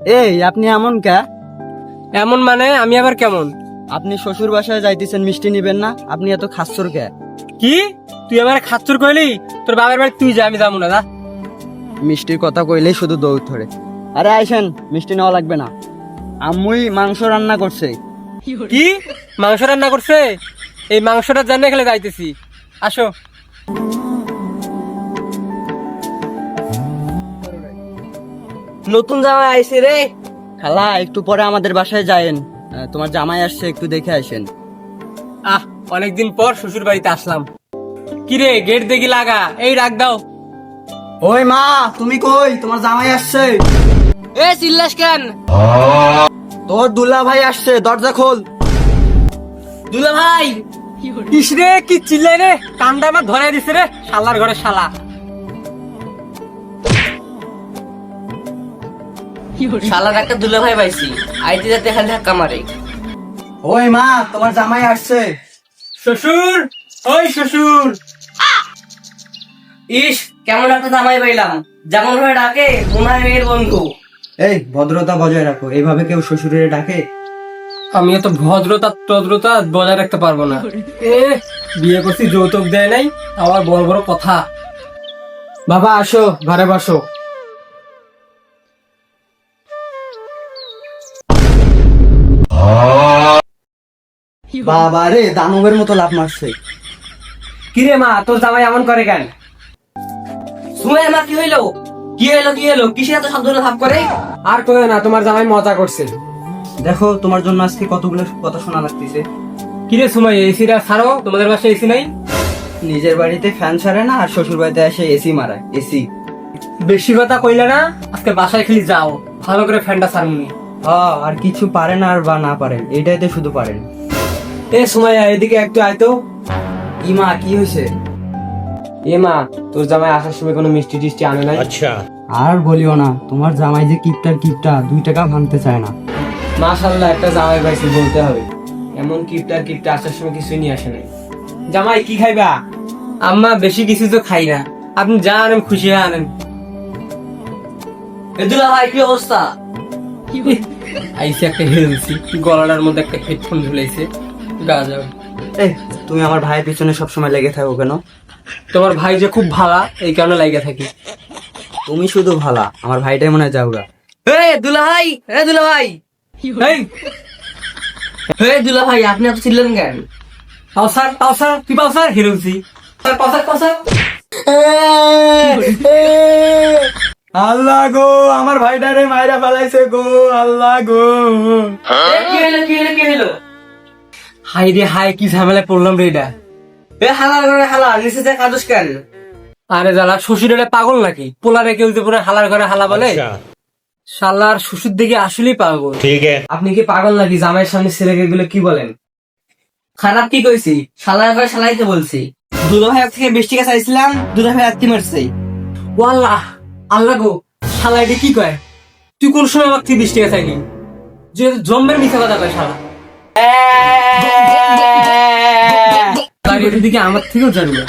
এই আপনি এমন কে? এমন মানে আমি আবার কেমন? আপনি শ্বশুর বাসায় যাইতেছেন, মিষ্টি নিবেন না? আপনি এত খাচ্ছর কে? কি তুই আমার খাচ্চর কইলি? তোর বাবার বাড়ি তুই যা, আমি যাবো না। যা। মিষ্টির কথা কইলেই শুধু দৌড় ধরে। আরে আইসেন, মিষ্টি নেওয়া লাগবে না। আম্মুই মাংস রান্না করছে। কি মাংস রান্না করছে? এই মাংসটা জানে খেলে যাইতেছি। আসো। নতুন জামাই আইছে রে। খালা একটু পরে আমাদের বাসায় যায়েন, তোমার জামাই আসছে, একটু দেখে আসেন। অনেকদিন পর শ্বশুর বাড়িতে আসলাম। কিরে গেট দেখি লাগা, এই রাখ দাও। ওই মা, তুমি কই? তোমার জামাই আসছে। এ চিল্লাস কেন? তোর দুলা ভাই আসছে, দরজা খোল। দুলা ভাই। ইস রে কি চিল্লাই রে, কান্দা আমার ধরাই দিছে রে, শালার ঘরে শালা। শালার একটা দুলা ভাই পাইছি, আইতে যাতে খালি ধাক্কা মারে। ওই মা, তোমার জামাই আসছে। শ্বশুর, ওই শ্বশুর। ইস কেমন একটা জামাই পাইলাম, যেমন ভাবে ডাকে মনে হয় মেয়ের বন্ধু। এই ভদ্রতা বজায় রাখো, এইভাবে কেউ শ্বশুরের ডাকে? আমি এত ভদ্রতা টদ্রতা বজায় রাখতে পারবো না। বিয়ে করছি, যৌতুক দেয় নাই, আবার বড় বড় কথা। বাবা আসো, ঘরে বসো। বাবা রে, দানবের মতো লাফ মারছে। কিরে মা, তোর জামাই এমন করে কেন? সুমাইয়া মা কি হইলো? কি হইলো কি হইলো? কিসে এত শব্দ ভাব করে? আর কই না, তোমার জামাই মজা করছে। দেখো তোমার জন্য আজকে কতগুলো কথা শোনা লাগতেছে। কিরে সুমাই, এসিটা ছাড়ো, তোমাদের বাসায় এসি নাই? নিজের বাড়িতে ফ্যান ছাড়ে না, আর শ্বশুর বাড়িতে এসে এসি মারায়। এসি বেশি কথা কইলে না, আজকে বাসায় খালি যাও, ভালো করে ফ্যানটা ছাড়মুনি। আর কিছু পারেন আর বা না পারেন, এইটাইতে শুধু পারেন। এ সুমাইয়া, এদিকে একটু আইতো। ইমা কি হয়েছে? এ মা, তোর জামাই আসার সময় কোনো মিষ্টি টিষ্টি আনে নাই? আর বলিও না, তোমার জামাই যে কিপটার কিপটা, 2 টাকা ভাঙতে চায় না। মাশাআল্লাহ, একটা জামাই পাইছি বলতে হবে। এমন কিপটার কিপটা আসার সময় কিছুই নিয়ে আসে নাই। জামাই কি খাইবা? আম্মা বেশি কিছু তো খাই না, আপনি যা আনেন খুশি হয়ে আনেন। এ দুলা ভাই কি অবস্থা? আইসি একটা হেলছি, গলাটার মধ্যে একটা হেডফোন ঝুলাইছে, গা যাও। এই তুমি আমার ভাইয়ের পিছনে সবসময় লেগে থাকো কেন? তোমার ভাই যে খুব ভালা, এই কারণে লাগিয়ে থাকি। তুমি শুধু ভালা, আমার ভাইটাই মনে হয় যাওগা। এ দুলা ভাই, এ দুলা ভাই, এই হে দুলা ভাই, আপনি এত চিল্লেন কেন? পাউসার পাউসার, কি পাউসার? হেলছি পাসার পাসার। আল্লাহ গো, আমার ভাইটারে মাইরা ফেলাইছে গো, আল্লাহ গো। কি হইলো কি হইলো কি হইলো? হাই রে হাই, কি ঝামেলায় পড়লাম রে এটা। এ হালার ঘরে হালা, নিচে যা কাদুস কেন? আরে জ্বালা, শ্বশুর এটা পাগল নাকি? পোলারে কেউ যে পুরো হালার ঘরে হালা বলে? শালার শ্বশুর দিকে আসলেই পাগল। ठीक है। আপনি কি পাগল নাকি? জামাইয়ের সামনে ছেলেকে এগুলো কি বলেন? খারাপ কি কইছি? শালার ঘরে শালাইতে বলছি। দুলা ভাই থেকে 20 টাকা চাইছিলাম, দুলা ভাই আত্মি মারছে। ও আল্লাহ, আল্লাহ গো, শালা এটা কি কয়? তুই কোন সময় আমার থেকে 20 টাকা চাইলি? যে জম্মের মিথ্যা কথা কয় শালা। তার এটার দিকে আমার থেকেও জানি না।